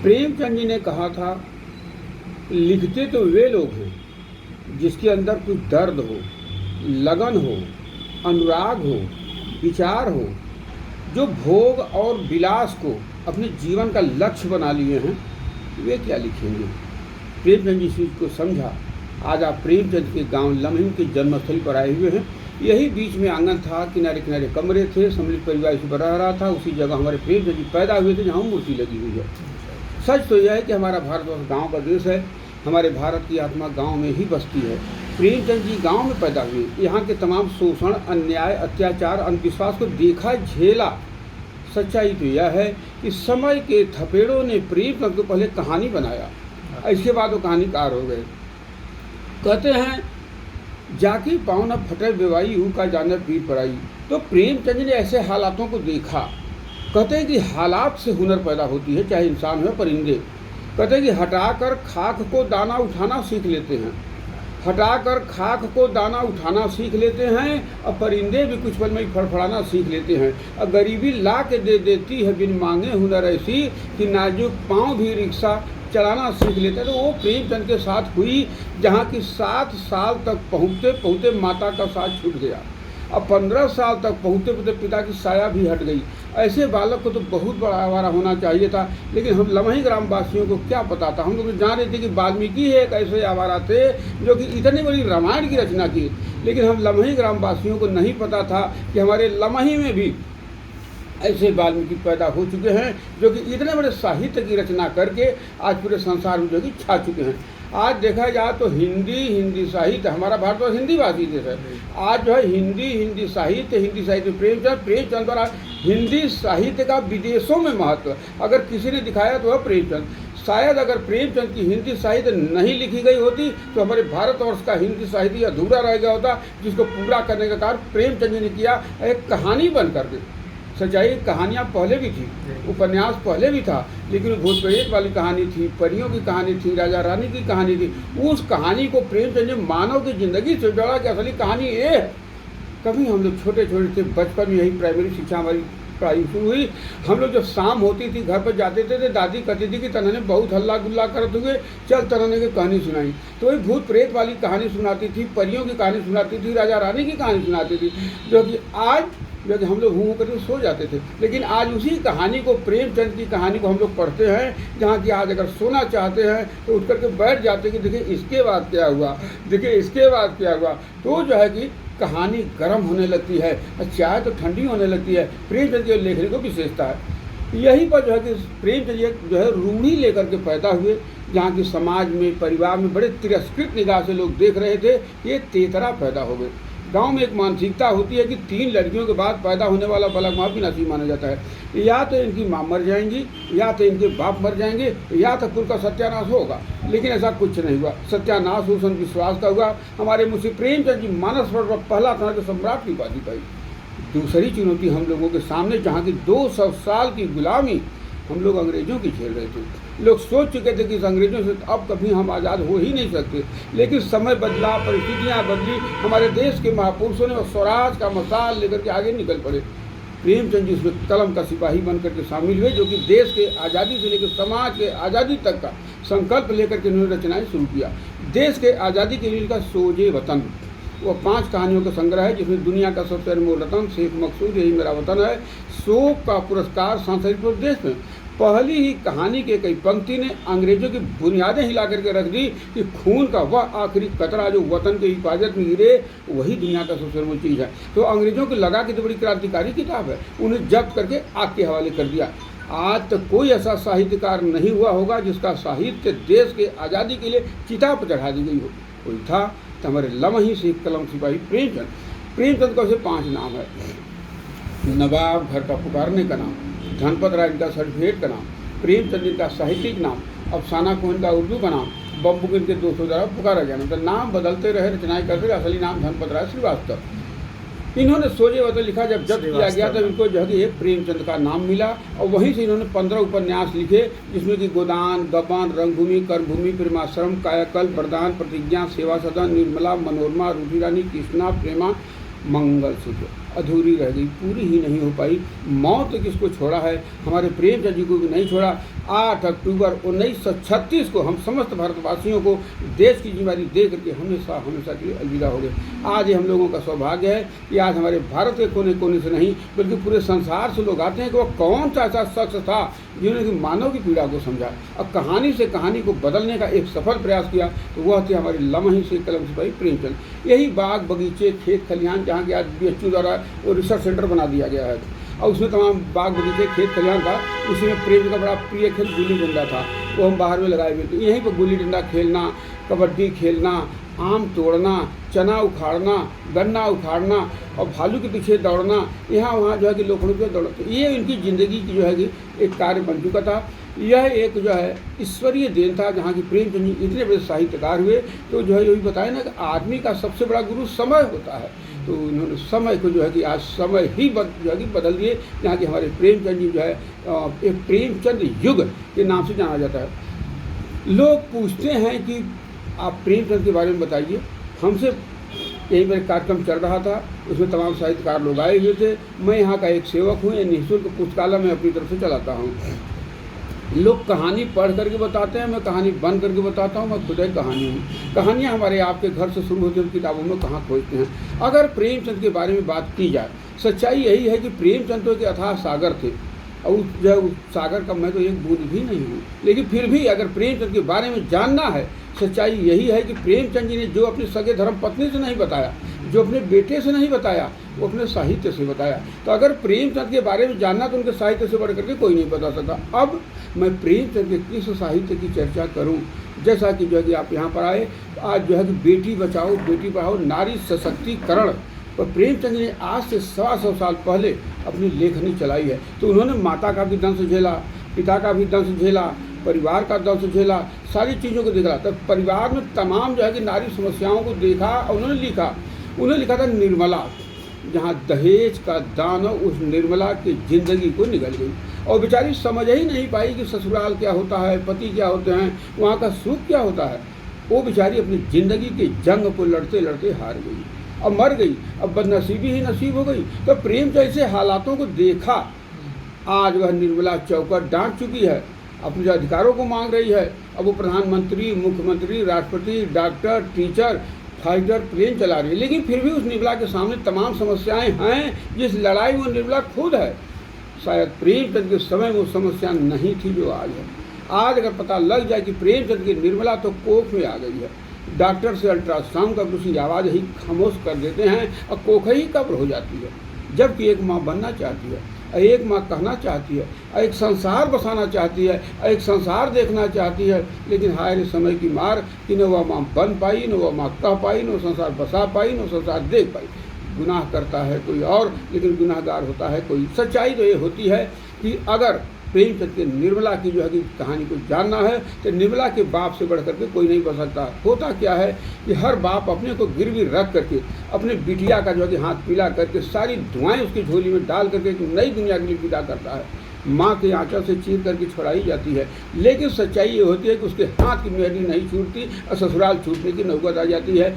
प्रेमचंद जी ने कहा था, लिखते तो वे लोग हैं जिसके अंदर कुछ दर्द हो, लगन हो, अनुराग हो, विचार हो, जो भोग और विलास को अपने जीवन का लक्ष्य बना लिए हैं, वे क्या लिखेंगे। प्रेमचंद जी इस चीज़ को समझा। आज आप प्रेमचंद के गांव लम्हिम के जन्मस्थल पर आए हुए हैं। यही बीच में आंगन था, किनारे किनारे कमरे थे, सम्मिलित परिवार इसी पर रह रहा था। उसी जगह हमारे प्रेमचंद जी पैदा हुए थे जहाँ मूर्ति लगी हुई है। सच तो यह है कि हमारा भारतवर्ष गाँव का देश है। हमारे भारत की आत्मा गांव में ही बसती है। प्रेमचंद जी गांव में पैदा हुए। यहाँ के तमाम शोषण, अन्याय, अत्याचार, अंधविश्वास को देखा, झेला। सच्चाई तो यह है कि समय के थपेड़ों ने प्रेमचंद को पहले कहानी बनाया, इसके बाद वो कहानीकार हो गए। कहते हैं, जाके पाँव न फटे बेवाई हूँ का जाने पीर पराई। तो प्रेमचंद ने ऐसे हालातों को देखा। कहते हैं कि हालात से हुनर पैदा होती है, चाहे इंसान हो परिंदे। कहते हैं कि हटाकर खाक को दाना उठाना सीख लेते हैं, हटाकर खाक को दाना उठाना सीख लेते हैं। और परिंदे भी कुछ पल में ही फड़फड़ाना सीख लेते हैं। और गरीबी ला के दे देती है बिन मांगे हुनर ऐसी कि नाजुक पाँव भी रिक्शा चलाना सीख लेते हैं। तो वो प्रेमचंद के साथ हुई, जहाँ की 7 साल तक पहुँचते पहुँचते माता का साथ छूट गया। अब 15 साल तक पहुँचते पहुँचते पिता की साया भी हट गई। ऐसे बालक को तो बहुत बड़ा आवारा होना चाहिए था, लेकिन हम लम्ही ग्राम वासियों को क्या पता था। हम लोग जान रहे थे कि वाल्मीकि एक ऐसे आवारा थे जो कि इतनी बड़ी रामायण की रचना की, लेकिन हम लम्ही ग्राम वासियों को नहीं पता था कि हमारे लम्ही में भी ऐसे वाल्मीकि पैदा हो चुके हैं जो कि इतने बड़े साहित्य की रचना करके आज पूरे संसार में जो कि छा चुके हैं। आज देखा जाए तो हिंदी साहित्य, हमारा भारतवर्ष हिंदी भाषी देश है। आज जो है हिंदी साहित्य प्रेमचंद द्वारा हिंदी साहित्य का विदेशों में महत्व अगर किसी ने दिखाया तो वह प्रेमचंद। शायद अगर प्रेमचंद की हिंदी साहित्य नहीं लिखी गई होती तो हमारे भारतवर्ष का हिंदी साहित्य अधूरा रह गया होता, जिसको पूरा करने का कार्य प्रेमचंद जी ने किया एक कहानी बन करके। सच्चाई, कहानियाँ पहले भी थी, उपन्यास पहले भी था, लेकिन भूत प्रेत वाली कहानी थी, परियों की कहानी थी, राजा रानी की कहानी थी। उस कहानी को प्रेमचंद ने मानव की जिंदगी से जोड़ा कि असली कहानी ये है। कभी हम लोग छोटे थे, बचपन में यही प्राइमरी शिक्षा हमारी पढ़ाई शुरू हुई। हम लोग जब शाम होती थी घर पर जाते थे तो दादी कहती थी कि तन्ने बहुत हल्ला गुल्ला करते हुए चल तन्ने की कहानी सुनाई। तो वही भूत प्रेत वाली कहानी सुनाती थी, परियों की कहानी सुनाती थी, राजा रानी की कहानी सुनाती थी, जो कि आज जो कि हम लोग हूँ करके सो जाते थे। लेकिन आज उसी कहानी को, प्रेमचंद की कहानी को हम लोग पढ़ते हैं, जहाँ कि आज अगर सोना चाहते हैं तो उठ करके बैठ जाते हैं कि देखिए इसके बाद क्या हुआ, देखिए इसके बाद क्या हुआ। तो जो है कि कहानी गर्म होने लगती है, चाय तो ठंडी होने लगती है। प्रेमचंद के लेखनी को विशेषता है। यहीं पर जो है कि प्रेमचंद जो है रूढ़ी लेकर के पैदा हुए, जहाँ की समाज में, परिवार में बड़े तिरस्कृत निगाह से लोग देख रहे थे। ये तेतरा पैदा हो गए। गांव में एक मानसिकता होती है कि 3 लड़कियों के बाद पैदा होने वाला बालक माँ भी नसीब माना जाता है। या तो इनकी माँ मर जाएंगी, या तो इनके बाप मर जाएंगे, या तो कुल का सत्यानाश होगा। लेकिन ऐसा कुछ नहीं हुआ। सत्यानाश उस अंधविश्वास का हुआ। हमारे मुंशी प्रेमचंद जी मानस पर पहला तरह के सम्राट की उपाधि पाई। दूसरी चुनौती हम लोगों के सामने, जहाँ की 200 साल की गुलामी हम लोग अंग्रेजों की झेल रहे थे। लोग सोच चुके थे कि इस अंग्रेजों से अब कभी हम आज़ाद हो ही नहीं सकते, लेकिन समय बदला, परिस्थितियाँ बदली। हमारे देश के महापुरुषों ने स्वराज का मसाल लेकर के आगे निकल पड़े। प्रेमचंद जी उसमें कलम का सिपाही बन करके शामिल हुए, जो कि देश के आज़ादी से लेकर समाज के आज़ादी तक का संकल्प लेकर के उन्होंने रचनाएँ शुरू किया। देश के आज़ादी के लिए का सोजे वतन, वो 5 कहानियों का संग्रह है, जिसमें दुनिया का सबसे अनमोल रतन, शेख मकसूद, यही मेरा वतन है, शोक का पुरस्कार सांस्कृतिक प्रदेश में। पहली ही कहानी के कई पंक्ति ने अंग्रेजों की बुनियादें हिला करके रख दी कि खून का वह आखिरी कतरा जो वतन की हिफाजत में गिरे, वही दुनिया का सबसे अनमोल चीज़ है। तो अंग्रेजों को लगा कि तो बड़ी क्रांतिकारी किताब है, उन्हें जब्त करके आग के हवाले कर दिया। आज तक कोई ऐसा साहित्यकार नहीं हुआ होगा जिसका साहित्य देश के आज़ादी के लिए चिता पर चढ़ा दी गई हो। कोई था तो हमारे लम्ही से कलम सिपाही प्रेमचंद। प्रेमचंद का उसे 5 नाम है। नवाब घर का पुकारने का नाम, धनपत राय इनका सर्टिफिकेट का नाम, प्रेमचंद इनका साहित्यिक नाम, अफसाना को इनका उर्दू का नाम, बम्बू को इनके 200 द्वारा पुकारा गया। मतलब नाम बदलते रहे, रचनाएं करते रहे। असली नाम धनपत राय श्रीवास्तव। इन्होंने सोजे वतन लिखा, जब किया गया तब इनको जो है एक प्रेमचंद का नाम मिला। और वहीं से इन्होंने 15 उपन्यास लिखे, जिसमें कि गोदान, गबन, रंगभूमि, कर्मभूमि, प्रेमाश्रम, कायाकल्प, वरदान, प्रतिज्ञा, सेवा सदन, निर्मला, मनोरमा, रूठी रानी, कृष्णा, प्रेमा, मंगलसूत्र। अधूरी रह गई, पूरी ही नहीं हो पाई। मौत किसको छोड़ा है? हमारे प्रेमचंद जी को भी नहीं छोड़ा। 8 अक्टूबर 1936 को हम समस्त भारतवासियों को देश की जिम्मेदारी दे करके हमेशा हमेशा के लिए अलविदा हो गए। आज ये हम लोगों का सौभाग्य है कि आज हमारे भारत के कोने कोने से नहीं बल्कि पूरे संसार से लोग आते हैं कि वह कौन सा ऐसा शख्स था जिन्होंने कि मानव की पीड़ा को समझा और कहानी से कहानी को बदलने का एक सफल प्रयास किया। तो वह थे हमारे लम्हे से कलम सिपाही प्रेमचंद। यही बाग बगीचे खेत खलिहान जहाँ की आज BHU द्वारा वो रिसर्च सेंटर बना दिया गया है और उसमें तमाम बाग बगीचे खेत खलिहान था। उसी में प्रेम का बड़ा प्रिय खेल गुल्ली डंडा था, वो हम बाहर में लगाए हुए थे। यहीं पर गुल्ली डंडा खेलना, कबड्डी खेलना, आम तोड़ना, चना उखाड़ना, गन्ना उखाड़ना और भालू के पीछे दौड़ना, यहाँ वहाँ जो है कि लोखंडों पे दौड़ते, ये इनकी ज़िंदगी की जो है कि एक कार्य बन चुका था। यह एक जो है ईश्वरीय देन था जहाँ की प्रेमचंद जी इतने बड़े साहित्यकार हुए। तो जो है यही बताया ना कि आदमी का सबसे बड़ा गुरु समय होता है। तो इन्होंने समय को जो है कि आज समय ही जो है कि बदल दिए। जहाँ की हमारे प्रेमचंद जी जो है एक प्रेमचंद युग के नाम से जाना जाता है। लोग पूछते हैं कि आप प्रेमचंद के बारे में बताइए। हमसे यहीं पर कार्यक्रम चल रहा था, उसमें तमाम साहित्यकार लोग आए हुए थे। मैं यहाँ का एक सेवक हूँ, ये निःशुल्क पुस्तकालय मैं अपनी तरफ से चलाता हूँ। लोग कहानी पढ़ करके बताते हैं, मैं कहानी बन करके बताता हूँ। मैं खुद एक कहानी हूँ। कहानियाँ हमारे आपके घर से शुरू होती हैं, किताबों में कहाँ खोजते हैं। अगर प्रेमचंद के बारे में बात की जाए, सच्चाई यही है कि प्रेमचंद तो के अथाह सागर थे और जो है उस सागर का मैं तो एक बूंद भी नहीं हूँ। लेकिन फिर भी अगर प्रेमचंद के बारे में जानना है, सच्चाई यही है कि प्रेमचंद जी ने जो अपनी सगे धर्म पत्नी से नहीं बताया, जो अपने बेटे से नहीं बताया, वो अपने साहित्य से बताया। तो अगर प्रेमचंद के बारे में जानना तो उनके साहित्य से बढ़ करके कोई नहीं बता सकता। अब मैं प्रेमचंद के किस साहित्य की चर्चा करूं? जैसा कि जो है कि आप यहाँ पर आए, आज जो है कि बेटी बचाओ बेटी पढ़ाओ नारी सशक्तिकरण पर प्रेमचंद जी ने आज से 125 साल पहले अपनी लेखनी चलाई है। तो उन्होंने माता का भी दंश झेला, पिता का भी दंश झेला, परिवार का दंश झेला, सारी चीज़ों को देखा। तब परिवार में तमाम जो है कि नारी समस्याओं को देखा और उन्होंने लिखा था निर्मला, जहाँ दहेज का दान उस निर्मला की ज़िंदगी को निगल गई और बेचारी समझ ही नहीं पाई कि ससुराल क्या होता है, पति क्या होते हैं, वहाँ का सुख क्या होता है। वो बेचारी अपनी ज़िंदगी के जंग को लड़ते लड़ते हार गई और मर गई। अब बदनसीबी ही नसीब हो गई। तो प्रेम जैसे हालातों को देखा, आज वह निर्मला चौकट डांट चुकी है, अपने अधिकारों को मांग रही है। अब वो प्रधानमंत्री, मुख्यमंत्री, राष्ट्रपति, डॉक्टर, टीचर, फाइटर प्लेन चला रही है। लेकिन फिर भी उस निर्मला के सामने तमाम समस्याएं हैं जिस लड़ाई वो निर्मला खुद है। शायद प्रेमचंद के समय वो समस्या नहीं थी जो आज है। आज अगर पता लग जाए कि प्रेमचंद की निर्मला तो कोख में आ गई है, डॉक्टर से अल्ट्रासाउंड का उसकी आवाज़ ही खामोश कर देते हैं और कोख ही कब्र हो जाती है। जबकि एक माँ बनना चाहती है, एक माँ कहना चाहती है, एक संसार बसाना चाहती है, एक संसार देखना चाहती है। लेकिन हाय रे समय की मार कि न वह माँ बन पाई, न वह माँ कह पाई, न संसार बसा पाई, न संसार देख पाई। गुनाह करता है कोई और, लेकिन गुनाहगार होता है कोई। सच्चाई तो ये होती है कि अगर प्रेमचंद के निर्मला की जो है कि कहानी को जानना है तो निर्मला के बाप से बढ़ करके कोई नहीं बन सकता। होता क्या है कि हर बाप अपने को गिरवी रख करके अपने बिटिया का जो है कि हाथ पीला करके सारी दुआएं उसकी झोली में डाल करके एक नई दुनिया के लिए विदा करता है। माँ के आंचल से चीर करके छुड़ाई जाती है। लेकिन सच्चाई ये होती है कि उसके हाथ की मेहंदी नहीं छूटती और ससुराल छूटने की नौबत आ जाती है।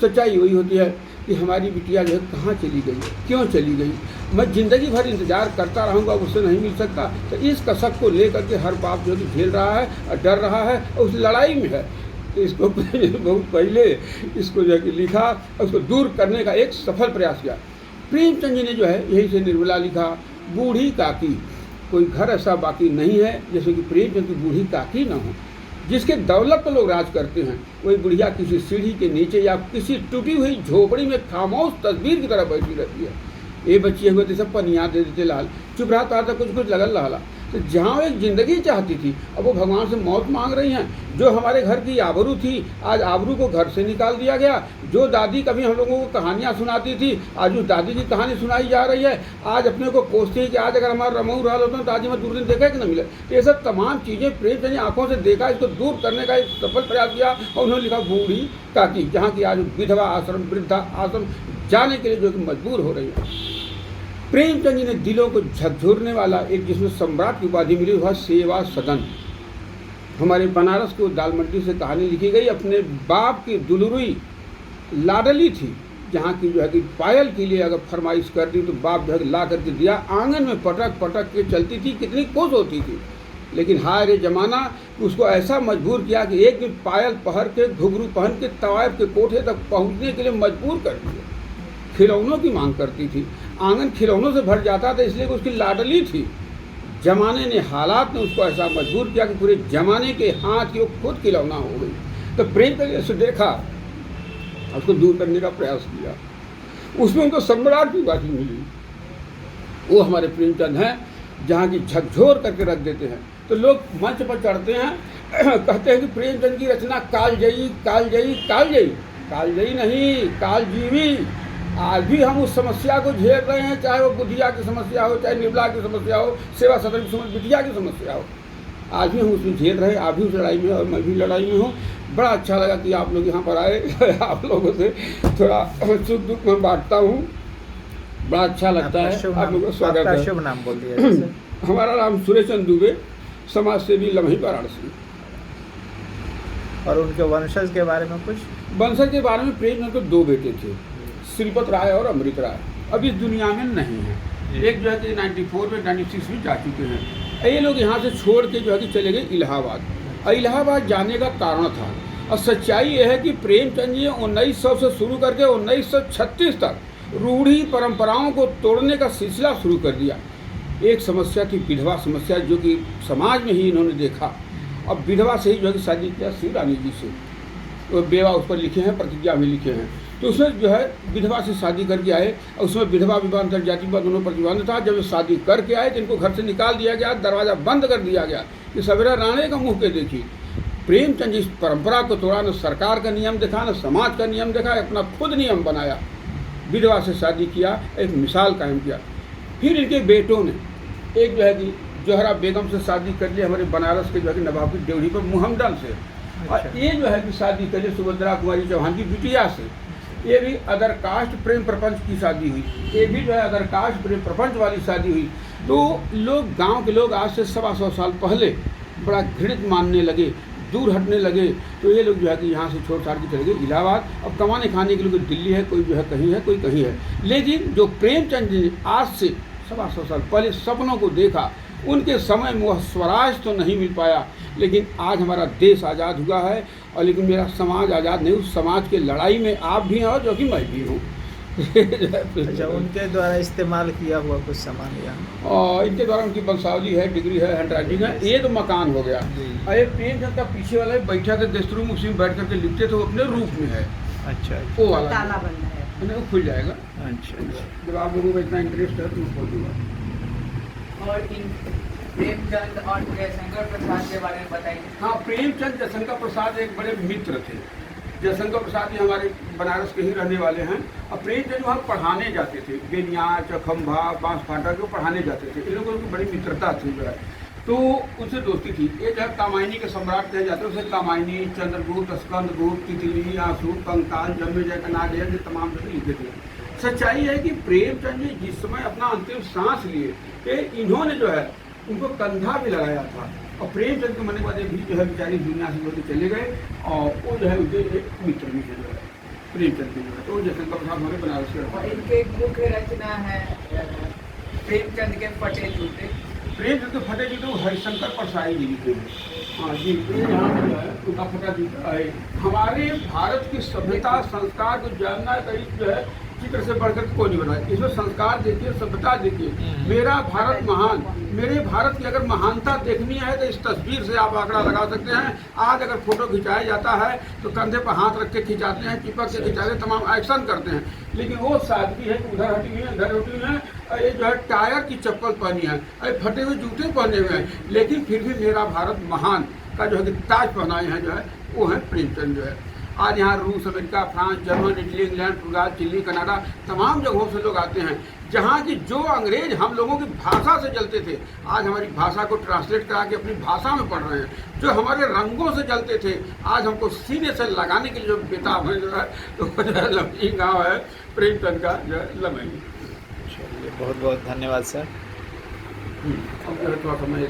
सच्चाई वही होती है कि हमारी बिटिया जो है कहाँ चली गई, क्यों चली गई। मैं ज़िंदगी भर इंतजार करता रहूँगा, उससे नहीं मिल सकता। तो इस कसक को लेकर के हर बाप जो है झेल रहा है और डर रहा है और उस लड़ाई में है। तो इसको बहुत पहले इसको जो है कि लिखा और उसको दूर करने का एक सफल प्रयास किया। प्रेमचंद जी ने जो है यही से निर्मला लिखा। बूढ़ी काकी, कोई घर ऐसा बाकी नहीं है जैसे कि प्रेमचंद की बूढ़ी काकी ना हो। जिसके दौलत पर लोग राज करते हैं, वही बुढ़िया किसी सीढ़ी के नीचे या किसी टूटी हुई झोपड़ी में खामोश तस्वीर की तरह बैठी रहती है। ये बच्चे हुए थे सब पनिया दे देते लाल, चुप रहा था कुछ कुछ लगल रहा। तो जहाँ एक ज़िंदगी चाहती थी, अब वो भगवान से मौत मांग रही हैं। जो हमारे घर की आबरू थी, आज आबरू को घर से निकाल दिया गया। जो दादी कभी हम लोगों को कहानियाँ सुनाती थी, आज उस दादी की कहानी सुनाई जा रही है। आज अपने को कोसती है कि आज अगर हमारा रमऊ रहल होता तो आज हमें दूर दिन देखा कि न मिले। तो ये सब तमाम चीज़ें प्रेमचंद आँखों से देखा, इसको दूर करने का एक सफल प्रयास किया और उन्होंने लिखा बूढ़ी काकी, जहाँ की आज विधवा आश्रम, वृद्धा आश्रम जाने के लिए जो कि मजबूर हो रही है। प्रेमचंद जी ने दिलों को झकझोरने वाला एक जिसमें सम्राट की उपाधि मिली वह सेवा सदन। हमारे बनारस को दाल मंडी से कहानी लिखी गई। अपने बाप की दुलरुई लाडली थी, जहाँ की जो है कि पायल के लिए अगर फरमाइश कर दी तो बाप जो है ला करके दिया, आंगन में पटक पटक के चलती थी, कितनी खुश होती थी। लेकिन हाय रे जमाना, उसको ऐसा मजबूर किया कि एक दिन पायल पहन के घुघरू पहन के तवायफ के कोठे तक पहुंचने के लिए मजबूर कर दिया। खिलौनों की मांग करती थी, आंगन खिलौनों से भर जाता था, इसलिए उसकी लाडली थी। जमाने ने, हालात ने उसको ऐसा मजबूर किया कि पूरे जमाने के हाथ की वो खुद खिलौना हो गई। तो प्रेमचंद ने उसे देखा, उसको दूर करने का प्रयास किया, उसमें उनको सम्राट की उपाधि मिली। वो हमारे प्रेमचंद हैं, जहाँ की झकझोर करके रख देते हैं। तो लोग मंच पर चढ़ते हैं, कहते हैं कि प्रेमचंद की रचना कालजयी कालजयी कालजयी। कालजयी नहीं, कालजीवी। आज भी हम उस समस्या को झेल रहे हैं, चाहे वो बुधिया की समस्या हो, चाहे निर्मला की समस्या हो, सेवा सदन की समस्या, बिटिया की समस्या हो, आज भी हम उसमें झेल रहे हैं। आप भी उस लड़ाई में और मैं भी लड़ाई में हूँ। बड़ा अच्छा लगा कि आप लोग यहाँ पर आए। आप लोगों से थोड़ा सुख दुख में बांटता हूँ, बड़ा अच्छा लगता है। आप लोगों का स्वागत है। शुभ नाम बोल दिया। हमारा नाम सुरेश चंद दुबे, समाज सेवी, लम्ही, वाराणसी। और उनके वंशज के बारे में कुछ? वंशज के बारे में, प्रेमचंद के 2 बेटे थे, श्रीपत राय और अमृत राय। अब इस दुनिया में नहीं है। एक जो है कि 94 में 96 में जा चुके हैं। ये लोग यहाँ से छोड़ के जो है कि चले गए इलाहाबाद। इलाहाबाद जाने का कारण था, और सच्चाई ये है कि प्रेमचंद जी 1900 से शुरू करके 1936 तक रूढ़ी परंपराओं को तोड़ने का सिलसिला शुरू कर दिया। एक समस्या थी विधवा समस्या, जो कि समाज में ही इन्होंने देखा। अब विधवा से ही जो है कि शादी किया शिव रानी जी से, वो बेवा उस पर लिखे हैं, प्रतिज्ञा में लिखे हैं। तो उसमें जो है विधवा से शादी करके आए, और उसमें विधवा विवाह अंतर्जातीय दोनों प्रतिबंध था। जब शादी करके आए तो इनको घर से निकाल दिया गया, दरवाज़ा बंद कर दिया गया कि सवेरा राणे का मुँह के देखी। प्रेमचंद इस परंपरा को तोड़ा, न सरकार का नियम देखा, न समाज का नियम देखा, अपना खुद नियम बनाया, विधवा से शादी किया, एक मिसाल कायम किया। फिर इनके बेटों ने एक जो है कि जोहरा बेगम से शादी कर ली, हमारे बनारस के जो है कि नवाब की ड्योढ़ी पर मुहम्मदन से। और ये जो है कि शादी कर ली सुभद्रा कुमारी चौहान की बिटिया से। ये भी अदर कास्ट प्रेम प्रपंच की शादी हुई, ये भी जो है अदर कास्ट प्रेम प्रपंच वाली शादी हुई। तो लोग, गांव के लोग आज से 125 साल पहले बड़ा घृणित मानने लगे, दूर हटने लगे। तो ये लोग जो है कि यहाँ से छोड़ छाड़ के चले गए इलाहाबाद। अब कमाने खाने के लिए कोई दिल्ली है, कोई जो है कहीं है, कोई कहीं है। लेकिन जो प्रेमचंद जी ने आज से 125 साल पहले सपनों को देखा, उनके समय में वह स्वराज तो नहीं मिल पाया, लेकिन आज हमारा देश आज़ाद हुआ है। और लेकिन मेरा समाज आज़ाद नहीं, उस समाज के लड़ाई में आप भी हैं, जो कि मैं भी हूँ। अच्छा, उनके द्वारा इस्तेमाल किया हुआ कुछ सामान यहाँ? और इनके द्वारा उनकी वंशावली है, डिग्री है, हैंडराइटिंग है। ये तो मकान हो गया। अरे प्रेमचंद का पीछे वाला बैठा के गेस्ट रूम, उसी में बैठ करके लिखते थे, वो अपने रूप में है। अच्छा, वो वाला ताला बंद है, वो खुल जाएगा। अच्छा, जब आप लोगों को इतना इंटरेस्ट है तो मैं खोल दूँगा। और इन प्रेमचंद और जयशंकर प्रसाद के बारे में बताइए। हाँ, प्रेमचंद जयशंकर प्रसाद एक बड़े मित्र थे। जयशंकर प्रसाद जी हमारे बनारस के ही रहने वाले हैं। और प्रेमचंद वहाँ पढ़ाने जाते थे, बेनिया, चखम्भा, बांस फाटा को पढ़ाने जाते थे। इन लोगों की बड़ी मित्रता थी जो है, तो उनसे दोस्ती थी। ये जो है कामायनी के सम्राट कहे जाते हैं, उसे कामायनी, चंद्रगुप्त, स्कंदगुप्त, तितली, आंसू, कंकाल, जन्मेजय, कनाडेय, तमाम जगह लिखे थे। सच्चाई है कि प्रेमचंद जी जिस समय अपना अंतिम सांस लिए, कि इन्होंने जो है उनको कंधा भी लगाया था। और प्रेमचंद के मरने के बाद भी जो है बेचारी दुनिया से जो चले गए, और वो जो है उनके एक मित्र भी थे जो है प्रेमचंद के जो है। तो जयशंकर प्रसाद हमारे बनारस के। और इनके मुख्य रचना है प्रेमचंद के फटे जूते। प्रेमचंद के फटे जूते वो हरिशंकर परसाई जी लिखे हैं। हाँ जी, यहाँ जो है उनका फटा जूता है। हमारे भारत की सभ्यता संस्कार को जानना कहीं जो है चित्र से बढ़कर कोई नहीं बनाया। इसमें संस्कार देखिए, सभ्यता देखिए। मेरा भारत महान, मेरे भारत की अगर महानता देखनी है तो इस तस्वीर से आप आंकड़ा लगा सकते हैं। आज अगर फोटो खिंचाया जाता है तो कंधे पर हाथ रख के खिंचाते हैं, चिपक के खिंचाते हैं, तमाम एक्शन करते हैं। लेकिन वो सादगी है कि उधर हटी हुई है, इधर हटी हुई है। ये जो है टायर की चप्पल पहनी है, फटे हुए जूते पहने हुए हैं, लेकिन फिर भी मेरा भारत महान का जो है कि ताज पहनाए हैं जो है वो है प्रेमचंद जो है। आज यहाँ रूस, America, France, German, Italy, England, पुर्तगाल, चिली, कनाडा, तमाम जगहों से लोग आते हैं। जहाँ की जो अंग्रेज हम लोगों की भाषा से जलते थे, आज हमारी भाषा को ट्रांसलेट करा के अपनी भाषा में पढ़ रहे हैं। जो हमारे रंगों से जलते थे, आज हमको सीने से लगाने के लिए जो बेताब है जो है, तो जो है लम्ही गाँव है प्रेमचंद का जो है लम्ही। चलिए, बहुत बहुत धन्यवाद सर। अब जो है थोड़ा समय